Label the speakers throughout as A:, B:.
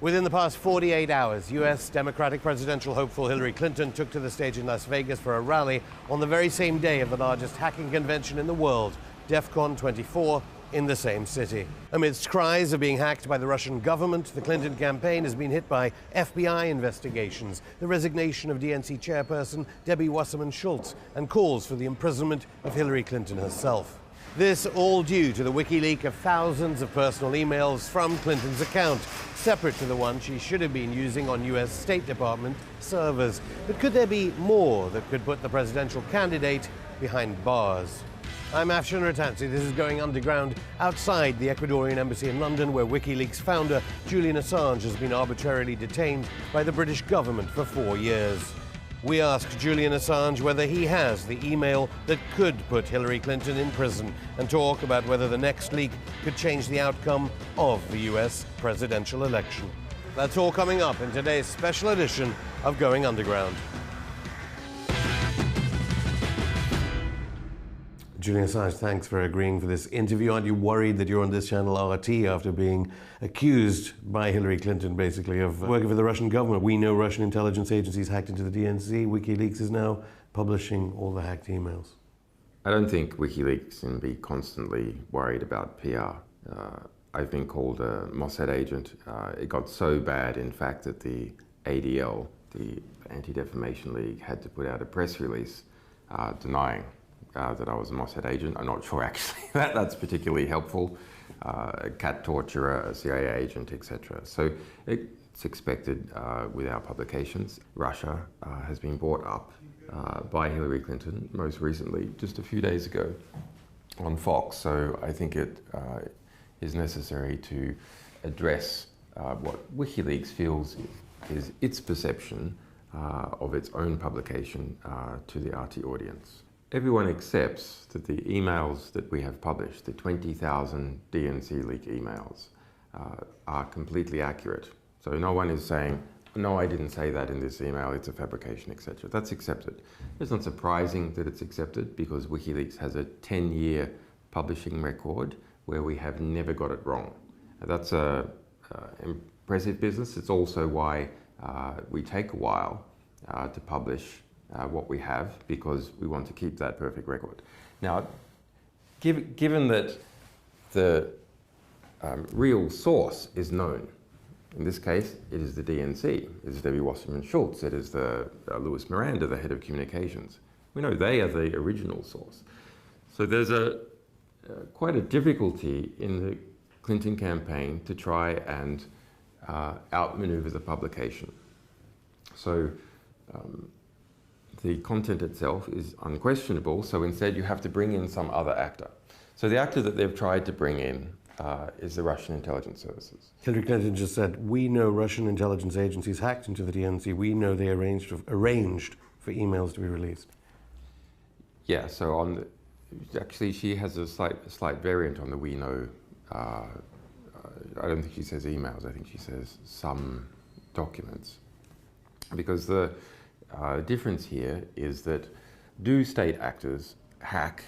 A: Within the past 48 hours, U.S. Democratic presidential hopeful Hillary Clinton took to the stage in Las Vegas for a rally on the very same day of the largest hacking convention in the world, DEF CON 24, in the same city. Amidst cries of being hacked by the Russian government, the Clinton campaign has been hit by FBI investigations, the resignation of DNC chairperson Debbie Wasserman Schultz, and calls for the imprisonment of Hillary Clinton herself. This all due to the WikiLeaks of thousands of personal emails from Clinton's account, separate to the one she should have been using on US State Department servers. But could there be more that could put the presidential candidate behind bars? I'm Afshan Rattansi. This is Going Underground outside the Ecuadorian embassy in London, where WikiLeaks founder Julian Assange has been arbitrarily detained by the British government for 4 years. We asked Julian Assange whether he has the email that could put Hillary Clinton in prison and talk about whether the next leak could change the outcome of the US presidential election. That's all coming up in today's special edition of Going Underground. Julian Assange, thanks for agreeing for this interview. Aren't you worried that you're on this channel RT after being accused by Hillary Clinton, basically, of working for the Russian government? We know Russian intelligence agencies hacked into the DNC. WikiLeaks is now publishing all the hacked emails.
B: I don't think WikiLeaks can be constantly worried about PR. I've been called a Mossad agent. It got so bad, in fact, that the ADL, the Anti-Defamation League, had to put out a press release denying that I was a Mossad agent. I'm not sure actually that's particularly helpful. A cat torturer, a CIA agent, etc. So it's expected with our publications. Russia has been brought up by Hillary Clinton, most recently, just a few days ago on Fox. So I think it is necessary to address what WikiLeaks feels is its perception of its own publication to the RT audience. Everyone accepts that the emails that we have published, the 20,000 DNC leak emails, are completely accurate. So no one is saying, no, I didn't say that in this email, it's a fabrication, etc. That's accepted. It's not surprising that it's accepted because WikiLeaks has a 10-year publishing record where we have never got it wrong. That's an impressive business. It's also why we take a while to publish what we have, because we want to keep that perfect record. Now, given that the real source is known, in this case, it is the DNC, it is Debbie Wasserman Schultz, it is the Louis Miranda, the head of communications. We know they are the original source. So there's quite a difficulty in the Clinton campaign to try and outmaneuver the publication. So the content itself is unquestionable, so instead you have to bring in some other actor. So the actor that they've tried to bring in is the Russian intelligence services.
A: Hillary Clinton just said, we know Russian intelligence agencies hacked into the DNC. We know they arranged for emails to be released.
B: Yeah, so actually she has a slight variant on the we know. I don't think she says emails, I think she says some documents. Because the difference here is that do state actors hack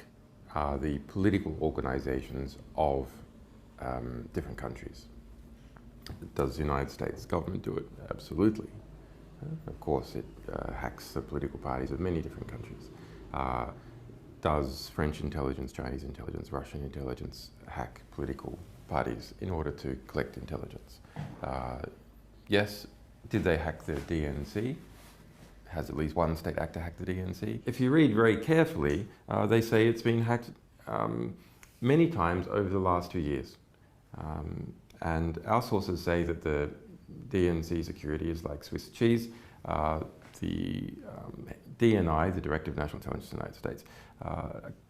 B: the political organizations of different countries? Does the United States government do it? Absolutely. Of course, it hacks the political parties of many different countries. Does French intelligence, Chinese intelligence, Russian intelligence hack political parties in order to collect intelligence? Yes. Did they hack the DNC? Has at least one state actor hacked the DNC? If you read very carefully, they say it's been hacked many times over the last 2 years. And our sources say that the DNC security is like Swiss cheese. The DNI, the Director of National Intelligence of the United States,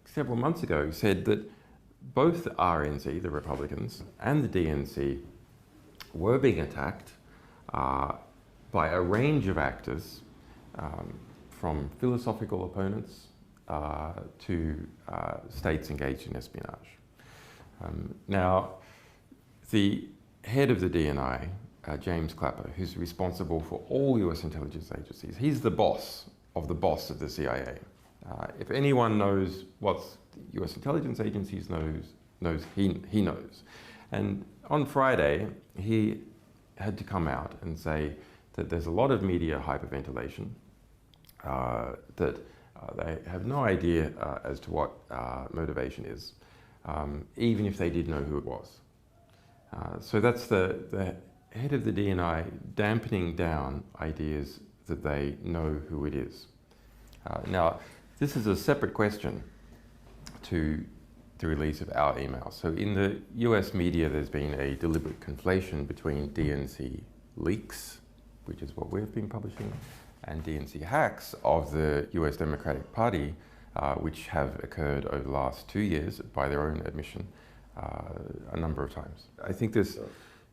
B: several months ago said that both the RNC, the Republicans, and the DNC were being attacked by a range of actors, from philosophical opponents to states engaged in espionage. Now, the head of the DNI, James Clapper, who's responsible for all US intelligence agencies, he's the boss of the CIA. If anyone knows what US intelligence agencies knows, he knows. And on Friday, he had to come out and say that there's a lot of media hyperventilation, that they have no idea as to what motivation is, even if they did know who it was. So that's the head of the DNI dampening down ideas that they know who it is. Now, this is a separate question to the release of our emails. So in the US media, there's been a deliberate conflation between DNC leaks, which is what we've been publishing, and DNC hacks of the US Democratic Party, which have occurred over the last 2 years, by their own admission, a number of times. I think this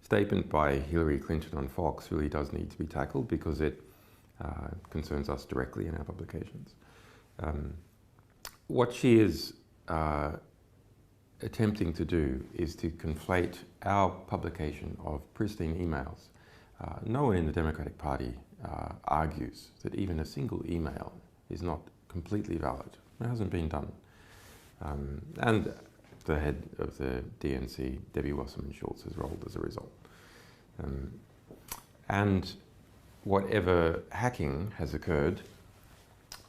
B: statement by Hillary Clinton on Fox really does need to be tackled because it concerns us directly in our publications. What she is attempting to do is to conflate our publication of pristine emails. No one in the Democratic Party argues that even a single email is not completely valid. It hasn't been done. And the head of the DNC, Debbie Wasserman-Schultz, has rolled as a result. And whatever hacking has occurred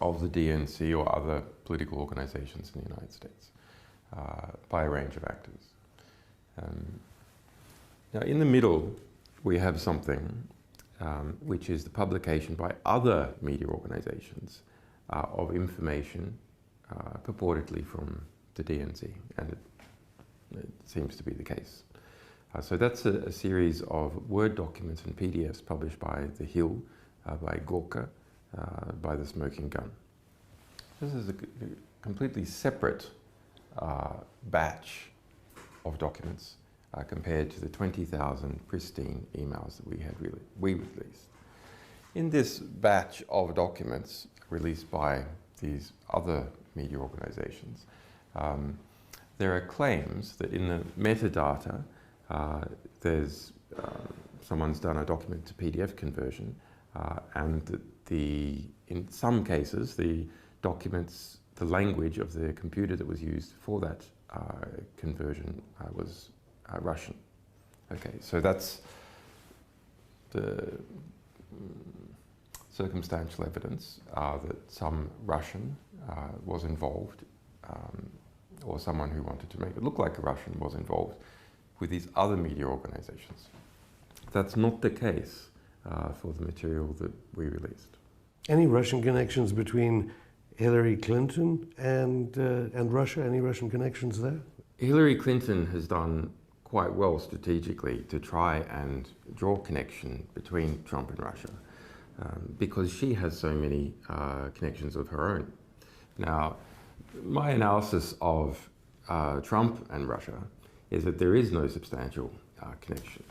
B: of the DNC or other political organizations in the United States by a range of actors. Now, in the middle, we have something which is the publication by other media organizations of information purportedly from the DNC, and it seems to be the case. So that's a series of Word documents and PDFs published by The Hill, by Gorka, by The Smoking Gun. This is a completely separate batch of documents compared to the 20,000 pristine emails that we released. In this batch of documents released by these other media organizations, there are claims that in the metadata there's someone's done a document to PDF conversion, and that in some cases the documents, the language of the computer that was used for that conversion was Russian. Okay, so that's the circumstantial evidence that some Russian was involved, or someone who wanted to make it look like a Russian was involved with these other media organizations. That's not the case for the material that we released.
A: Any Russian connections between Hillary Clinton and Russia? Any Russian connections there?
B: Hillary Clinton has done quite well strategically to try and draw connection between Trump and Russia because she has so many connections of her own. Now, my analysis of Trump and Russia is that there is no substantial connection.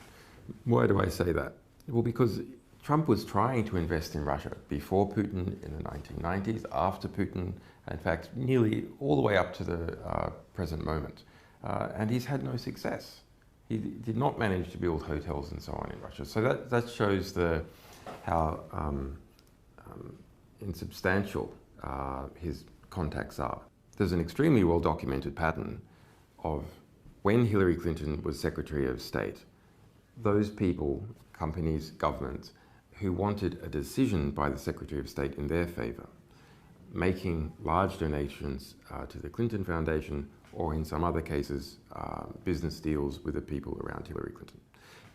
B: Why do I say that? Well, because Trump was trying to invest in Russia before Putin in the 1990s, after Putin, in fact, nearly all the way up to the present moment. And he's had no success. He did not manage to build hotels and so on in Russia. So that shows how insubstantial his contacts are. There's an extremely well-documented pattern of when Hillary Clinton was Secretary of State, those people, companies, governments, who wanted a decision by the Secretary of State in their favor, making large donations to the Clinton Foundation, or in some other cases, business deals with the people around Hillary Clinton.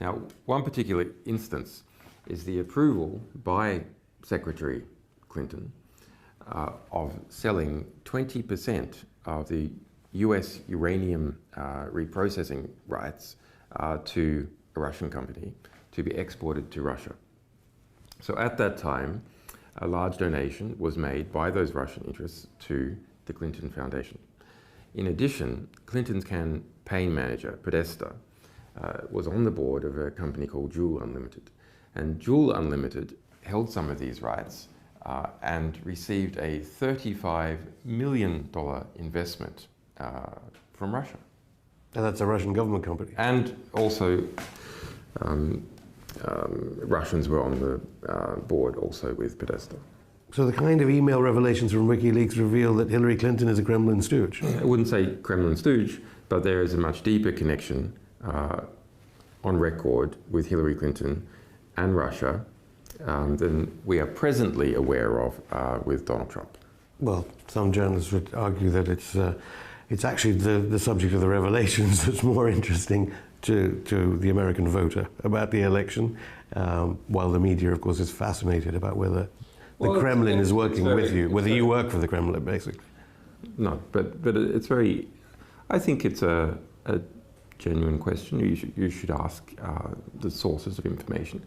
B: Now, one particular instance is the approval by Secretary Clinton of selling 20% of the US uranium reprocessing rights to a Russian company to be exported to Russia. So at that time, a large donation was made by those Russian interests to the Clinton Foundation. In addition, Clinton's campaign manager, Podesta, was on the board of a company called Juul Unlimited. And Juul Unlimited held some of these rights and received a $35 million investment from Russia.
A: And that's a Russian government company.
B: And also, Russians were on the board also with Podesta.
A: So the kind of email revelations from WikiLeaks reveal that Hillary Clinton is a Kremlin stooge.
B: I wouldn't say Kremlin stooge, but there is a much deeper connection on record with Hillary Clinton and Russia than we are presently aware of with Donald Trump.
A: Well, some journalists would argue that it's actually the subject of the revelations that's more interesting to the American voter about the election, while the media, of course, is fascinated about whether the Kremlin is working with you, whether you work for the Kremlin, basically.
B: No, but it's very, I think it's a genuine question. You should ask the sources of information.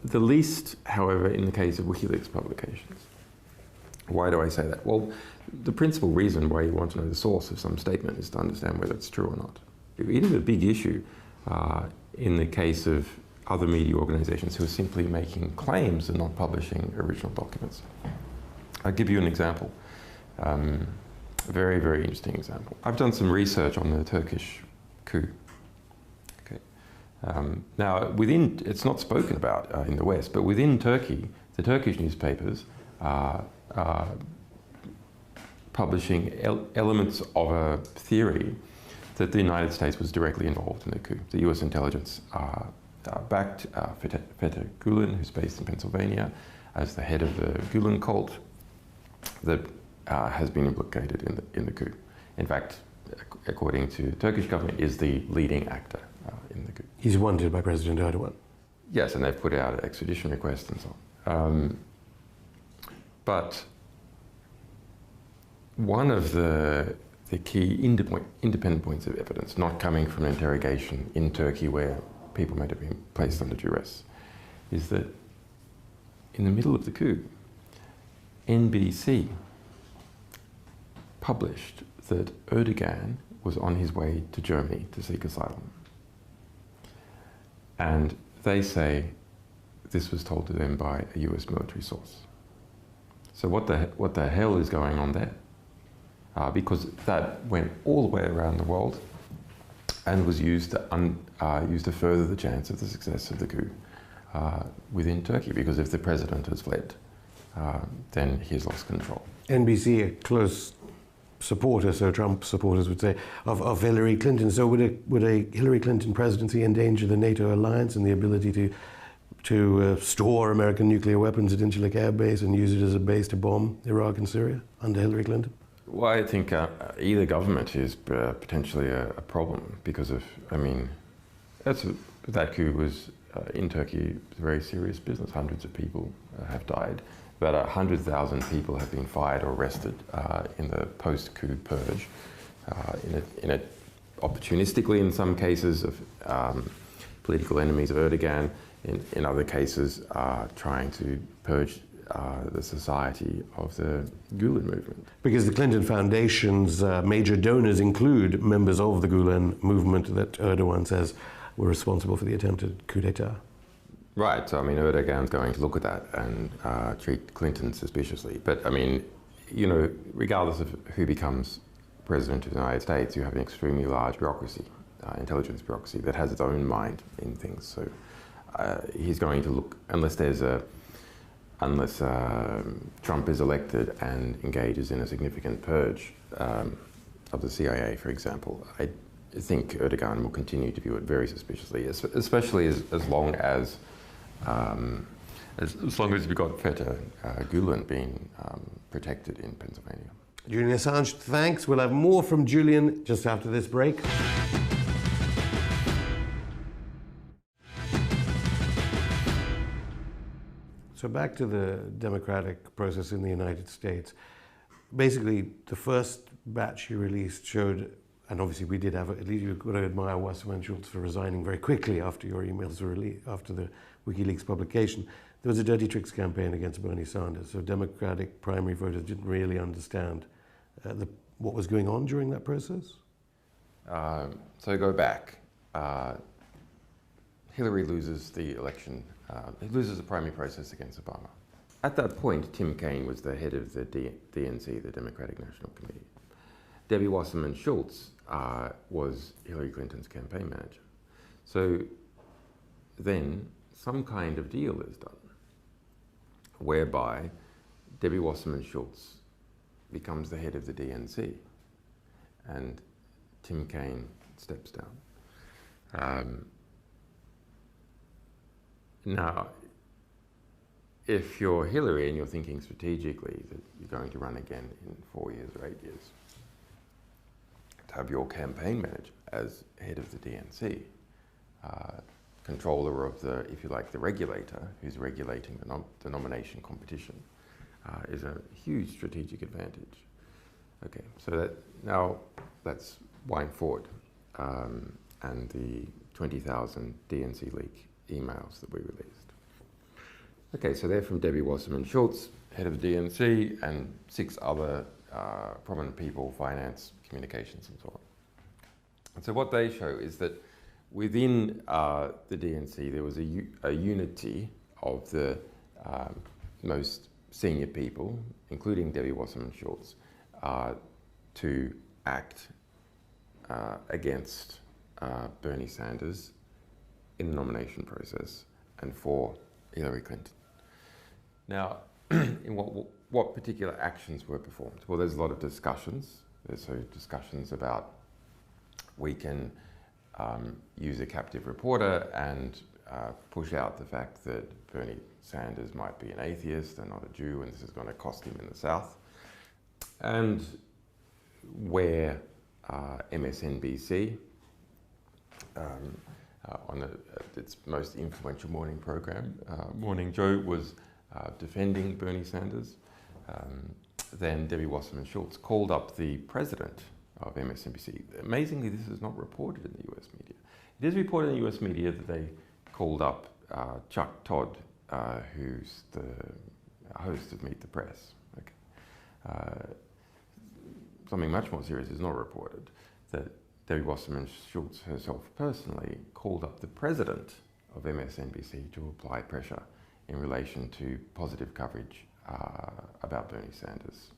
B: The least, however, in the case of WikiLeaks publications. Why do I say that? Well, the principal reason why you want to know the source of some statement is to understand whether it's true or not. It is a big issue in the case of other media organizations who are simply making claims and not publishing original documents. I'll give you an example, a very, very interesting example. I've done some research on the Turkish coup. Now, it's not spoken about in the West, but within Turkey, the Turkish newspapers are publishing elements of a theory that the United States was directly involved in the coup. The US intelligence backed Fethullah Gulen, who's based in Pennsylvania, as the head of the Gulen cult that has been implicated in the coup. In fact, according to the Turkish government, is the leading actor in the coup.
A: He's wanted by President Erdogan.
B: Yes, and they've put out an extradition request and so on. But one of the key independent points of evidence, not coming from an interrogation in Turkey where people might have been placed under duress, is that in the middle of the coup, NBC published that Erdogan was on his way to Germany to seek asylum. And they say this was told to them by a US military source. So what the hell is going on there? Because that went all the way around the world and was used to further the chance of the success of the coup within Turkey. Because if the president has fled, then he's lost control.
A: NBC, a close supporter, so Trump supporters would say, of Hillary Clinton. So would a Hillary Clinton presidency endanger the NATO alliance and the ability to store American nuclear weapons at Incirlik Air Base and use it as a base to bomb Iraq and Syria under Hillary Clinton?
B: Well, I think either government is potentially a problem because of, I mean, that coup was in Turkey a very serious business. Hundreds of people have died. About 100,000 people have been fired or arrested in the post-coup purge, opportunistically in some cases of political enemies of Erdogan, in other cases trying to purge the society of the Gulen movement.
A: Because the Clinton Foundation's major donors include members of the Gulen movement that Erdogan says were responsible for the attempted coup d'etat.
B: Right, so I mean, Erdogan's going to look at that and treat Clinton suspiciously. But I mean, you know, regardless of who becomes president of the United States, you have an extremely large bureaucracy, intelligence bureaucracy, that has its own mind in things. So he's going to look, unless Trump is elected and engages in a significant purge of the CIA, for example, I think Erdogan will continue to view it very suspiciously, especially as long as we've got Fethullah Gulen being protected in Pennsylvania.
A: Julian Assange, thanks. We'll have more from Julian just after this break. So back to the democratic process in the United States. Basically, the first batch you released showed, and obviously we did have, at least you've got to admire Wasserman Schultz for resigning very quickly after your emails were released, after the WikiLeaks publication. There was a dirty tricks campaign against Bernie Sanders, so Democratic primary voters didn't really understand what was going on during that process?
B: So go back. Hillary loses the election, loses the primary process against Obama. At that point, Tim Kaine was the head of the DNC, the Democratic National Committee. Debbie Wasserman Schultz was Hillary Clinton's campaign manager. So then some kind of deal is done whereby Debbie Wasserman Schultz becomes the head of the DNC and Tim Kaine steps down. Now, if you're Hillary and you're thinking strategically that you're going to run again in 4 years or 8 years, to have your campaign manager as head of the DNC, controller of the, if you like, the regulator who's regulating the nomination competition, is a huge strategic advantage. Okay, so now let's wind forward, and the 20,000 DNC leak emails that we released. Okay, so they're from Debbie Wasserman Schultz, head of the DNC, and 6 other prominent people, finance, communications, and so on. And so what they show is that within the DNC, there was a unity of the most senior people, including Debbie Wasserman Schultz, to act against Bernie Sanders in the nomination process and for Hillary Clinton. Now, in what particular actions were performed? Well, there's a lot of discussions. There's discussions about we can use a captive reporter and push out the fact that Bernie Sanders might be an atheist and not a Jew, and this is going to cost him in the South. And where MSNBC, on its most influential morning program, Morning Joe, was defending Bernie Sanders, then Debbie Wasserman Schultz called up the president of MSNBC. Amazingly, this is not reported in the US media. It is reported in the US media that they called up Chuck Todd, who's the host of Meet the Press. Okay. Something much more serious is not reported, that Debbie Wasserman Schultz herself personally called up the president of MSNBC to apply pressure in relation to positive coverage about Bernie Sanders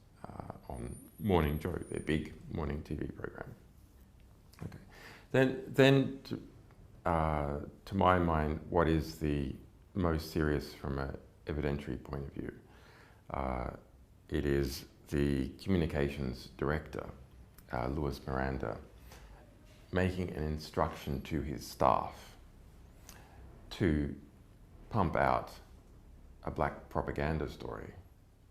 B: on Morning Joe, their big morning TV program. Okay. Then to my mind, what is the most serious from an evidentiary point of view? It is the communications director, Louis Miranda, making an instruction to his staff to pump out a black propaganda story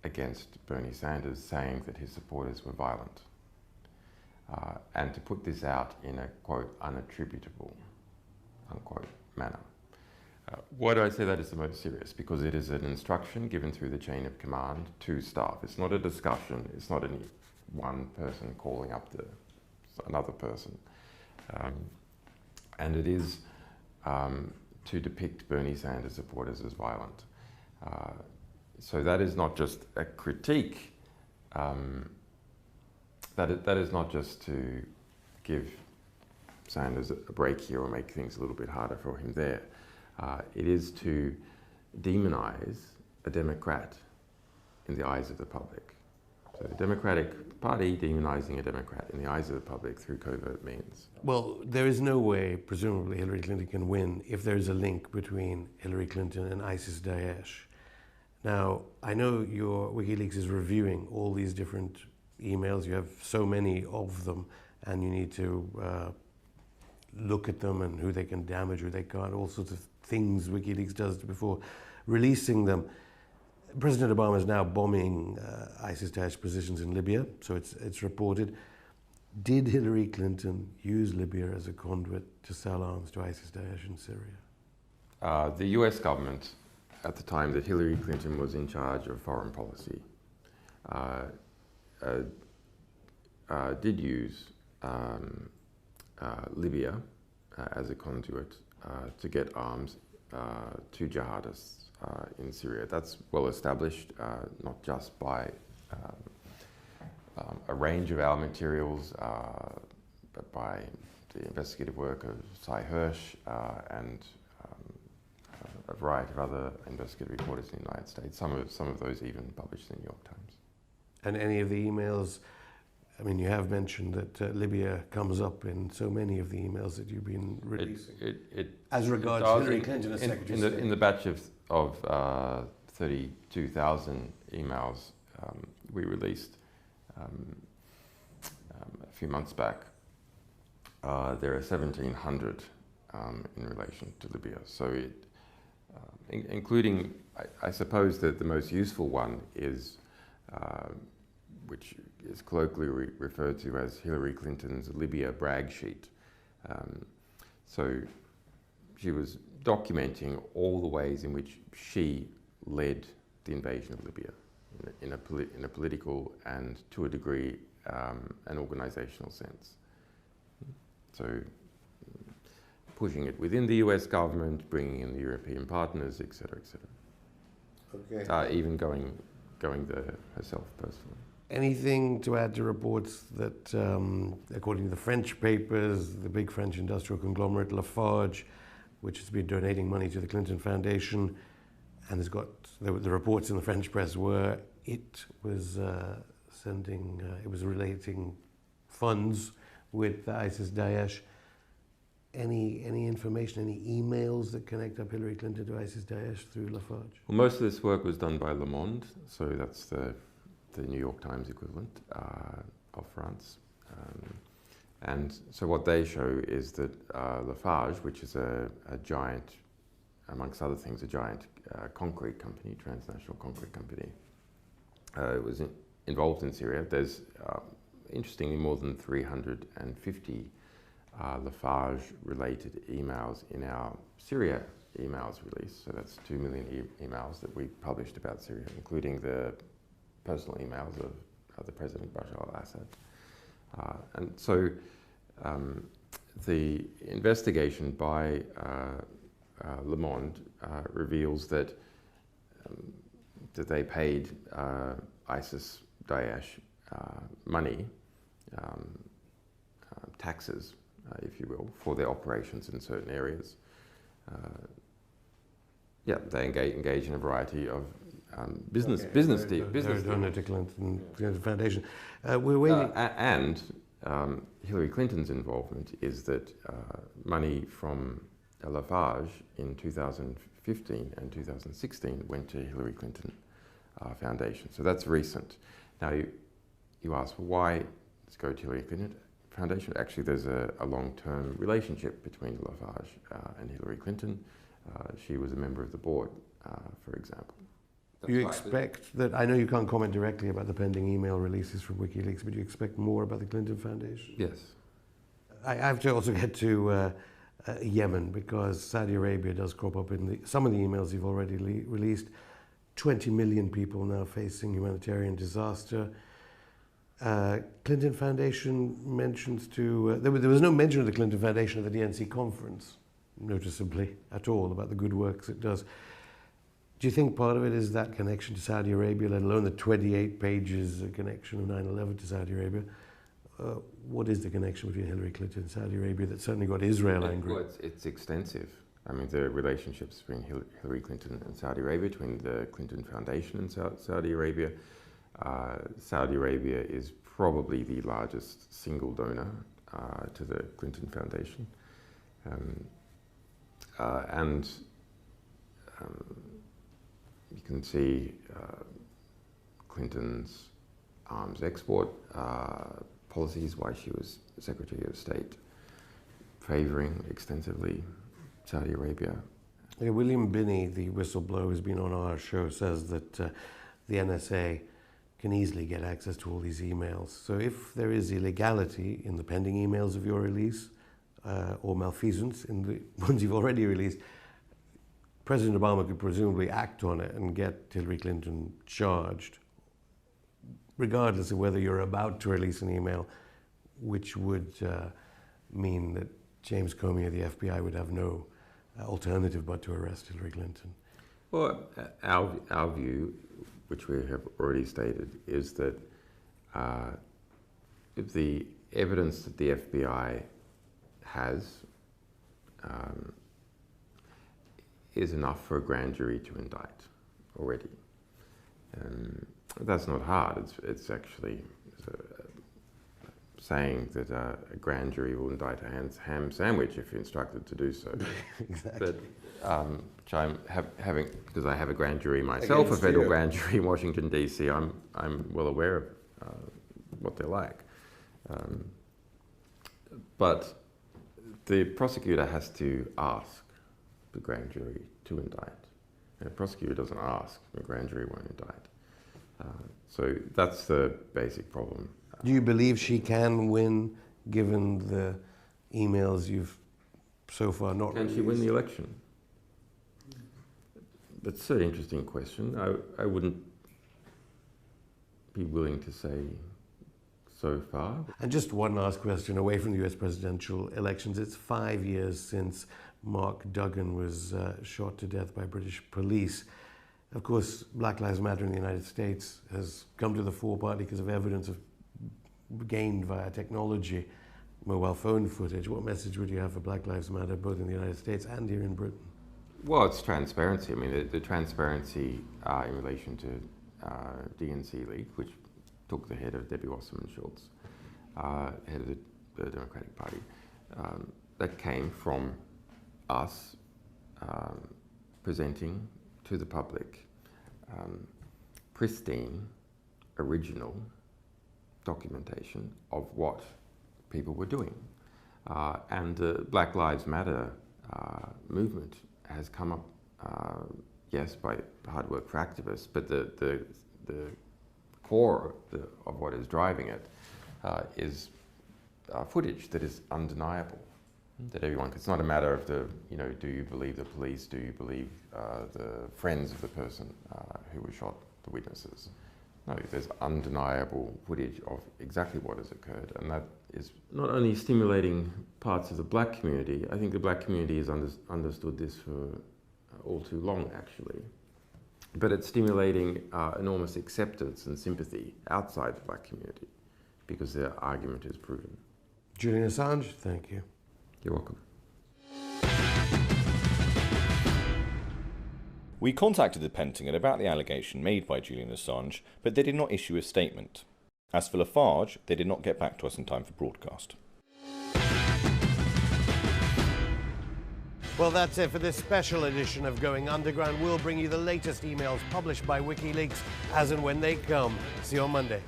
B: against Bernie Sanders, saying that his supporters were violent, and to put this out in a, quote, unattributable, unquote, manner. Why do I say that is the most serious? Because it is an instruction given through the chain of command to staff. It's not a discussion. It's not any one person calling up another person. And it is to depict Bernie Sanders supporters as violent. So that is not just a critique. That is not just to give Sanders a break here or make things a little bit harder for him there. It is to demonize a Democrat in the eyes of the public. So the Democratic Party demonizing a Democrat in the eyes of the public through covert means.
A: Well, there is no way, presumably, Hillary Clinton can win if there's a link between Hillary Clinton and ISIS-Daesh. Now, I know your Wikileaks is reviewing all these different emails. You have so many of them, and you need to look at them and who they can damage, who they can't, all sorts of things Wikileaks does before releasing them. President Obama is now bombing ISIS-Daesh positions in Libya, so it's reported. Did Hillary Clinton use Libya as a conduit to sell arms to ISIS-Daesh in Syria?
B: The US government, at the time that Hillary Clinton was in charge of foreign policy, did use Libya as a conduit to get arms to jihadists in Syria. That's well established, not just by a range of our materials, but by the investigative work of Cy Hirsch and a variety of other investigative reporters in the United States. Some of those even published in the New York Times.
A: And any of the emails, I mean, you have mentioned that Libya comes up in so many of the emails that you've been releasing. As regards Hillary Clinton as Secretary of State.
B: In the batch of 32,000 emails we released a few months back, There are 1,700 in relation to Libya. So it, including, I suppose that the most useful one is, which is colloquially referred to as Hillary Clinton's Libya brag sheet. So she was documenting all the ways in which she led the invasion of Libya in a political and, to a degree, an organizational sense. So pushing it within the US government, bringing in the European partners, etc., etc.
A: Okay.
B: Even going there herself personally.
A: Anything to add to reports that, according to the French papers, the big French industrial conglomerate Lafarge, which has been donating money to the Clinton Foundation, and has got the reports in the French press were it was it was relating funds with ISIS Daesh. Any information, any emails that connect up Hillary Clinton to ISIS Daesh through Lafarge?
B: Well, most of this work was done by Le Monde, so that's the New York Times equivalent of France. And so what they show is that Lafarge, which is a giant, amongst other things, a giant concrete company, transnational concrete company, was involved in Syria. There's, interestingly, more than 350 Lafarge-related emails in our Syria emails release. So that's 2 million emails that we published about Syria, including the personal emails of the President Bashar al-Assad. And so the investigation by Le Monde reveals that they paid ISIS Daesh money, taxes, if you will, for their operations in certain areas. Yeah, they engage in a variety of business deals.
A: Donor to Clinton Foundation. We're waiting.
B: And Hillary Clinton's involvement is that money from Lafarge in 2015 and 2016 went to Hillary Clinton Foundation. So that's recent. Now you ask, well, why let's go to Hillary Clinton Foundation? Actually, there's a long-term relationship between Lafarge and Hillary Clinton. She was a member of the board, for example.
A: Do you expect that, I know you can't comment directly about the pending email releases from Wikileaks, but do you expect more about the Clinton Foundation?
B: Yes.
A: I have to also get to Yemen, because Saudi Arabia does crop up in some of the emails you've already released. 20 million people now facing humanitarian disaster. Clinton Foundation mentions there was no mention of the Clinton Foundation at the DNC conference, noticeably, at all, about the good works it does. Do you think part of it is that connection to Saudi Arabia, let alone the 28 pages connection of 9/11 to Saudi Arabia? What is the connection between Hillary Clinton and Saudi Arabia that certainly got Israel angry?
B: Well, it's extensive. I mean, the relationships between Hillary Clinton and Saudi Arabia, between the Clinton Foundation and Saudi Arabia. Saudi Arabia is probably the largest single donor to the Clinton Foundation. You can see Clinton's arms export policies, why she was Secretary of State, favoring extensively Saudi Arabia.
A: Yeah, William Binney, the whistleblower who's been on our show, says that the NSA can easily get access to all these emails. So if there is illegality in the pending emails of your release, or malfeasance in the ones you've already released, President Obama could presumably act on it and get Hillary Clinton charged, regardless of whether you're about to release an email, which would mean that James Comey of the FBI would have no alternative but to arrest Hillary Clinton.
B: Well, our view, which we have already stated, is that if the evidence that the FBI has is enough for a grand jury to indict already. That's not hard. It's actually saying that a grand jury will indict a ham sandwich if instructed to do so.
A: Exactly.
B: But which I'm having, because I have a grand jury myself,
A: Against
B: a federal
A: you.
B: grand jury in Washington D.C. I'm well aware of what they're like. But The prosecutor has to ask the grand jury to indict. The prosecutor doesn't ask, the grand jury won't indict. So that's the basic problem.
A: Do you believe she can win, given the emails you've so far not released?
B: Can she win the election? That's an interesting question. I wouldn't be willing to say so far.
A: And just one last question, away from the US presidential elections. It's 5 years since Mark Duggan was shot to death by British police. Of course, Black Lives Matter in the United States has come to the fore partly because of evidence gained via technology, mobile phone footage. What message would you have for Black Lives Matter, both in the United States and here in Britain?
B: Well, it's transparency. I mean, the transparency in relation to DNC leak, which took the head of Debbie Wasserman Schultz, head of the Democratic Party, that came from us presenting to the public pristine, original documentation of what people were doing. And the Black Lives Matter movement has come up, yes, by hard work for activists, but the core of what is driving it is footage that is undeniable, that everyone, it's not a matter of do you believe the police, do you believe the friends of the person who was shot, the witnesses. No, there's undeniable footage of exactly what has occurred, and that is not only stimulating parts of the black community. I think the black community has understood this for all too long, actually. But it's stimulating enormous acceptance and sympathy outside the black community because their argument is proven.
A: Julian Assange, thank you.
B: You're welcome.
C: We contacted the Pentagon about the allegation made by Julian Assange, but they did not issue a statement. As for Lafarge, they did not get back to us in time for broadcast.
A: Well, that's it for this special edition of Going Underground. We'll bring you the latest emails published by Wikileaks as and when they come. See you on Monday.